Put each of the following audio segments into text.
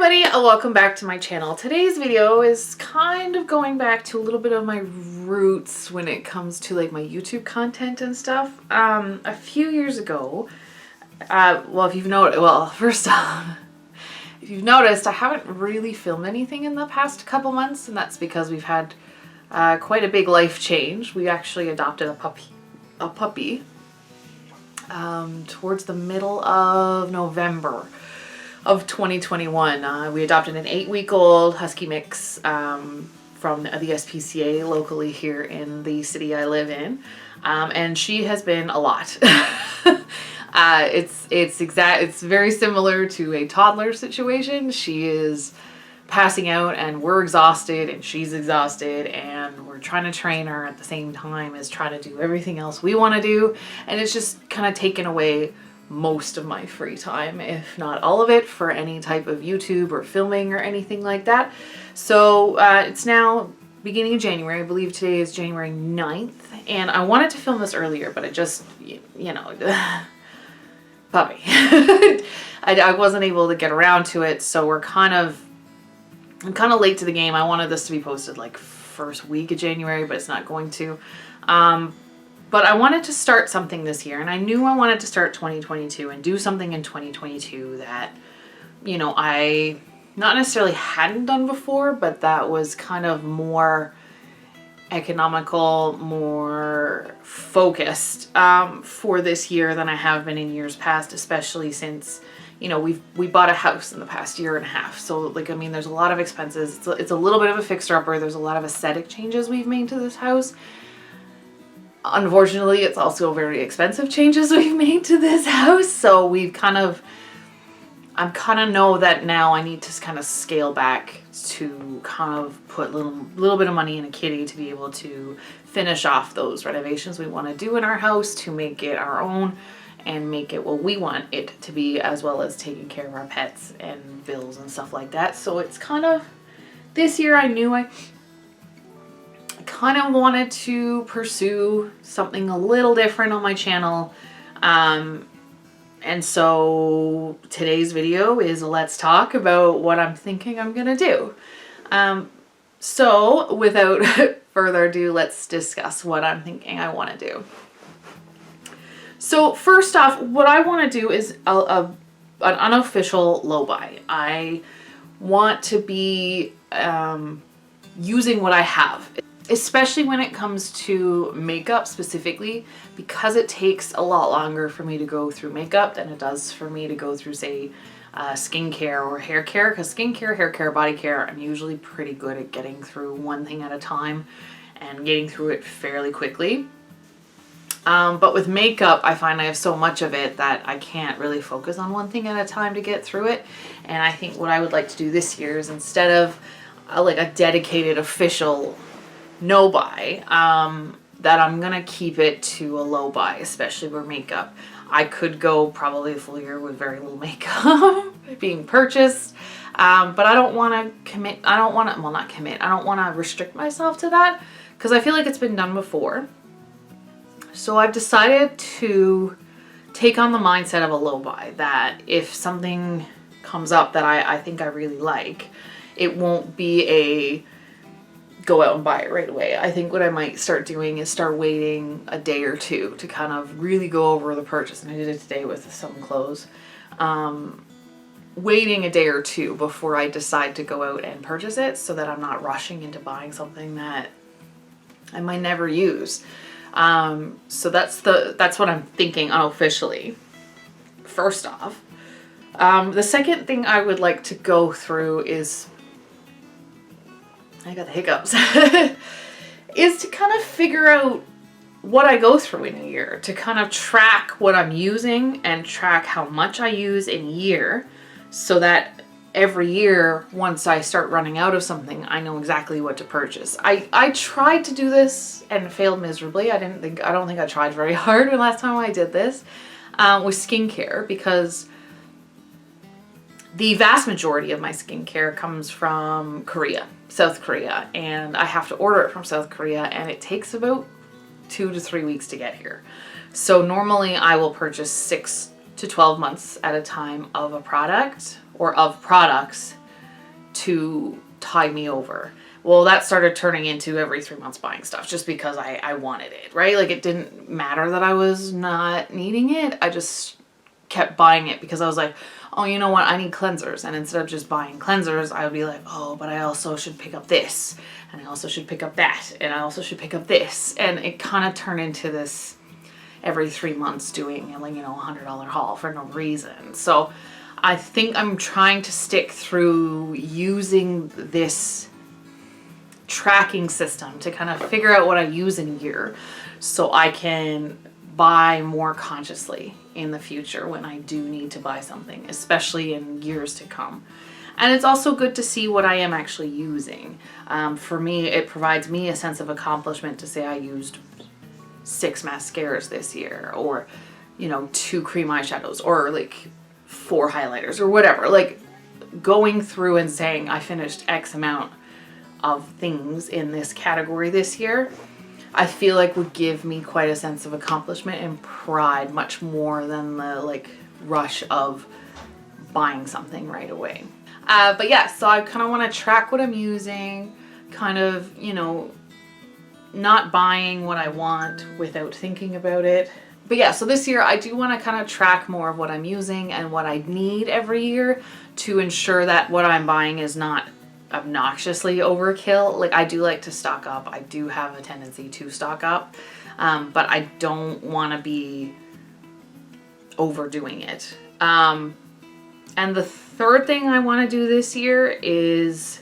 everybody, welcome back to my channel. Today's video is kind of going back to a little bit of my roots when it comes to like my YouTube content and stuff. A few years ago, if you've noticed, first off, if you've noticed, I haven't really filmed anything in the past couple months, and that's because we've had quite a big life change. We actually adopted a puppy towards the middle of November of 2021. We adopted an 8-week-old husky mix from the SPCA locally here in the city I live in, and she has been a lot. It's very similar to a toddler situation. She is passing out and we're exhausted and she's exhausted, and we're trying to train her at the same time as trying to do everything else we want to do, and it's just kind of taken away most of my free time, if not all of it, for any type of YouTube or filming or anything like that. So it's now beginning of January. I believe today is January 9th, and I wanted to film this earlier, but it just, puppy. I wasn't able to get around to it, so I'm kind of late to the game. I wanted this to be posted like first week of January, but it's not going to. But I wanted to start something this year, and I knew I wanted to start 2022 and do something in 2022 that, I not necessarily hadn't done before, but that was kind of more economical, more focused for this year than I have been in years past, especially since, we bought a house in the past year and a half. So there's a lot of expenses. It's a little bit of a fixer-upper. There's a lot of aesthetic changes we've made to this house. Unfortunately, it's also very expensive changes we've made to this house. So I kind of know that now I need to kind of scale back to kind of put a little bit of money in a kitty to be able to finish off those renovations we want to do in our house, to make it our own and make it what we want it to be, as well as taking care of our pets and bills and stuff like that. So it's kind of, this year I knew I kind of wanted to pursue something a little different on my channel. And so today's video is let's talk about what I'm thinking I'm gonna do. So without further ado, let's discuss what I'm thinking I want to do. So first off, what I want to do is an unofficial low buy. I want to be using what I have, especially when it comes to makeup specifically, because it takes a lot longer for me to go through makeup than it does for me to go through, say, skincare or hair care. Because skincare, hair care, body care, I'm usually pretty good at getting through one thing at a time and getting through it fairly quickly. But with makeup, I find I have so much of it that I can't really focus on one thing at a time to get through it. And I think what I would like to do this year is, instead of like a dedicated official no buy, that I'm gonna keep it to a low buy, especially for makeup. I could go probably a full year with very little makeup being purchased, but I don't want to commit. I don't want to restrict myself to that, because I feel like it's been done before. So I've decided to take on the mindset of a low buy, that if something comes up that I think I really like, it won't be a go out and buy it right away. I think what I might start doing is start waiting a day or two to kind of really go over the purchase. And I did it today with some clothes. Waiting a day or two before I decide to go out and purchase it, so that I'm not rushing into buying something that I might never use. So that's what I'm thinking unofficially, first off. The second thing I would like to go through is, I got the hiccups, is to kind of figure out what I go through in a year, to kind of track what I'm using and track how much I use in a year, so that every year, once I start running out of something, I know exactly what to purchase. I tried to do this and failed miserably. I don't think I tried very hard the last time I did this with skincare, because the vast majority of my skincare comes from South Korea, and I have to order it from South Korea, and it takes about 2 to 3 weeks to get here. So normally I will purchase 6 to 12 months at a time of a product, or of products, to tide me over. Well, that started turning into every 3 months buying stuff just because I wanted it, right? Like, it didn't matter that I was not needing it. I just kept buying it because I was like, oh, you know what? I need cleansers. And instead of just buying cleansers, I would be like, oh, but I also should pick up this. And I also should pick up that. And I also should pick up this. And it kind of turned into this every 3 months doing, like, you know, $100 haul for no reason. So I think I'm trying to stick through using this tracking system to kind of figure out what I use in a year so I can buy more consciously in the future when I do need to buy something, especially in years to come. And it's also good to see what I am actually using. For me, it provides me a sense of accomplishment to say I used 6 mascaras this year, or, you know, 2 cream eyeshadows, or like 4 highlighters, or whatever. Like, going through and saying I finished X amount of things in this category this year, I feel like would give me quite a sense of accomplishment and pride, much more than the like rush of buying something right away. But yeah, so I kind of want to track what I'm using, kind of, you know, not buying what I want without thinking about it. But yeah, so this year I do want to kind of track more of what I'm using and what I need every year to ensure that what I'm buying is not obnoxiously overkill. Like, I do like to stock up. I do have a tendency to stock up, but I don't want to be overdoing it. And the third thing I want to do this year is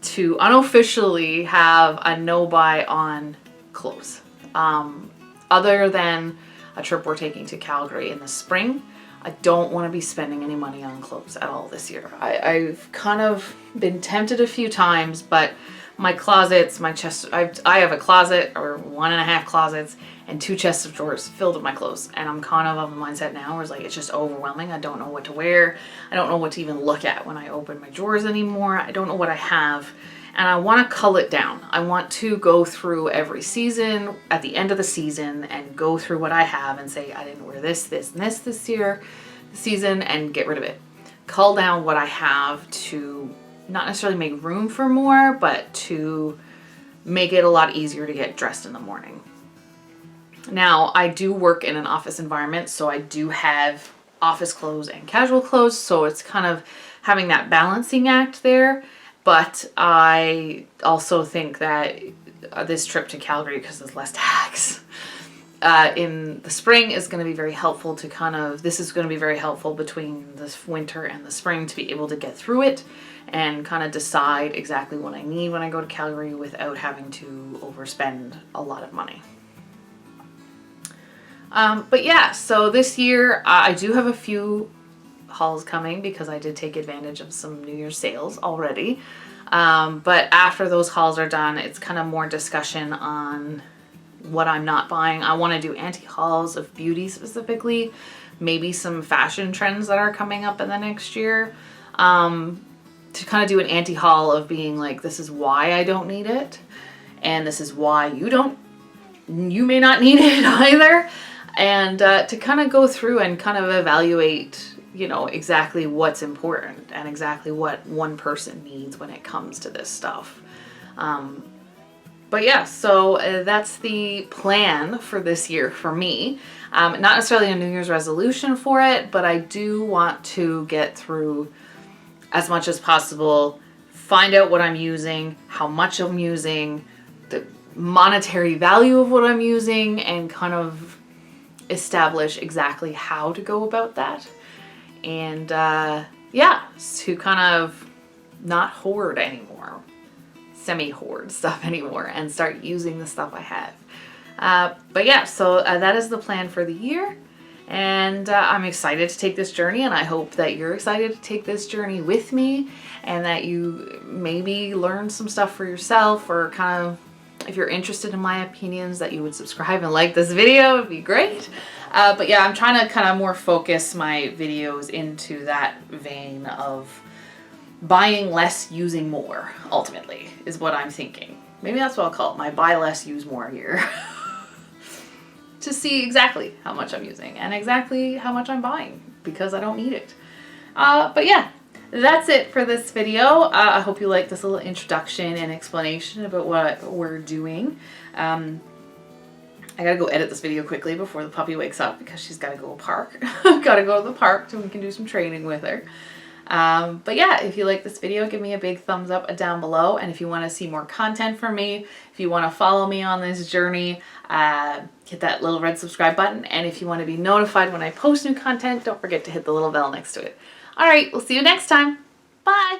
to unofficially have a no buy on clothes. Other than a trip we're taking to Calgary in the spring, I don't want to be spending any money on clothes at all this year. I've kind of been tempted a few times, but my closets, my chest, I have a closet or 1.5 closets and 2 chests of drawers filled with my clothes. And I'm kind of a mindset now where it's like, it's just overwhelming. I don't know what to wear. I don't know what to even look at when I open my drawers anymore. I don't know what I have. And I want to cull it down. I want to go through every season at the end of the season and go through what I have and say, I didn't wear this, this, and this year, season, and get rid of it. Cull down what I have to not necessarily make room for more, but to make it a lot easier to get dressed in the morning. Now, I do work in an office environment, so I do have office clothes and casual clothes, so it's kind of having that balancing act there. But I also think that this trip to Calgary, because there's less tax, in the spring is going to be very helpful to kind of, this is going to be very helpful between this winter and the spring to be able to get through it and kind of decide exactly what I need when I go to Calgary without having to overspend a lot of money. But yeah, so this year I do have a few hauls coming because I did take advantage of some New Year's sales already. But after those hauls are done, it's kind of more discussion on what I'm not buying. I want to do anti-hauls of beauty specifically, maybe some fashion trends that are coming up in the next year, to kind of do an anti-haul of being like, this is why I don't need it, and this is why you may not need it either, and to kind of go through and kind of evaluate, you know, exactly what's important and exactly what one person needs when it comes to this stuff. But yeah, so that's the plan for this year for me. Not necessarily a New Year's resolution for it, but I do want to get through as much as possible, find out what I'm using, how much I'm using, the monetary value of what I'm using, and kind of establish exactly how to go about that. And yeah, to kind of not hoard anymore, semi-hoard stuff anymore, and start using the stuff I have. But yeah, so that is the plan for the year, and I'm excited to take this journey, and I hope that you're excited to take this journey with me, and that you maybe learn some stuff for yourself, or kind of, if you're interested in my opinions, that you would subscribe and like this video. It'd be great. But yeah, I'm trying to kind of more focus my videos into that vein of buying less, using more, ultimately, is what I'm thinking. Maybe that's what I'll call it, my buy less, use more year. To see exactly how much I'm using and exactly how much I'm buying, because I don't need it. But yeah, that's it for this video. I hope you liked this little introduction and explanation about what we're doing. I gotta go edit this video quickly before the puppy wakes up because she's gotta go to park. Gotta go to the park so we can do some training with her. But yeah, if you like this video, give me a big thumbs up down below. And if you want to see more content from me, if you want to follow me on this journey, hit that little red subscribe button. And if you want to be notified when I post new content, don't forget to hit the little bell next to it. All right, we'll see you next time. Bye.